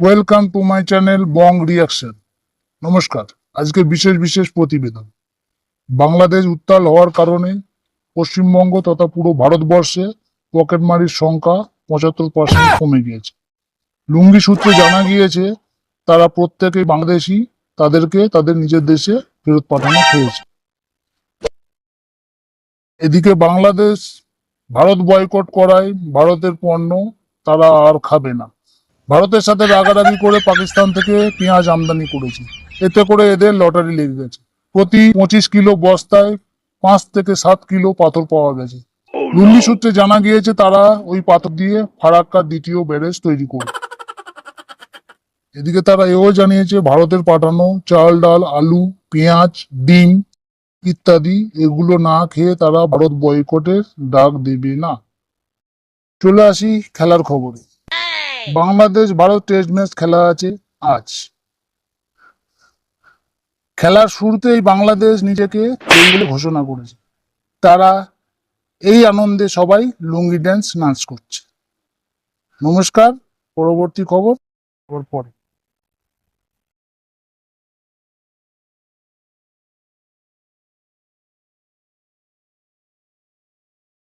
Welcome to my channel Bong reaction. নমস্কার। আজকে বিশেষ প্রতিবেদন। বাংলাদেশ উত্তাল হওয়ার কারণে পশ্চিমবঙ্গ তথা পুরো ভারতবর্ষে পকেটমারির সংখ্যা 75% কমে গিয়েছে। লুঙ্গি সূত্রে জানা গিয়েছে তারা প্রত্যেকেই বাংলাদেশি, তাদেরকে তাদের নিজের দেশে ফেরত পাঠানো হয়েছে। এদিকে বাংলাদেশ ভারত বয়কট করায় ভারতের পণ্য তারা আর খাবে না। ভারতের সাথে রাগারাগি করে পাকিস্তান থেকে পেঁয়াজ আমদানি করেছে। এতে করে এদের লটারি লেগে গেছে। প্রতি 25 কিলো বস্তায় 5 থেকে 7 কিলো পাথর পাওয়া গেছে। লুঙ্গি সূত্রে জানা গিয়েছে তারা ওই পাথর দিয়ে ফারাক্কার দ্বিতীয় ব্যারেজ তৈরি করবে। এদিকে তারা এও জানিয়েছে ভারতের পাঠানো চাল, ডাল, আলু, পেঁয়াজ, ডিম ইত্যাদি এগুলো না খেয়ে তারা ভারত বয়কটের ডাক দেবে না। চলে আসি খেলার খবরে। বাংলাদেশ ভারত টেস্ট ম্যাচ খেলা আছে আজ। খেলার শুরুতেই বাংলাদেশ নিজেকে জয়ী বলে ঘোষণা করেছে। তারা এই আনন্দে সবাই লুঙ্গি ড্যান্স নাচ করছে। নমস্কার, পরবর্তী খবর পরে।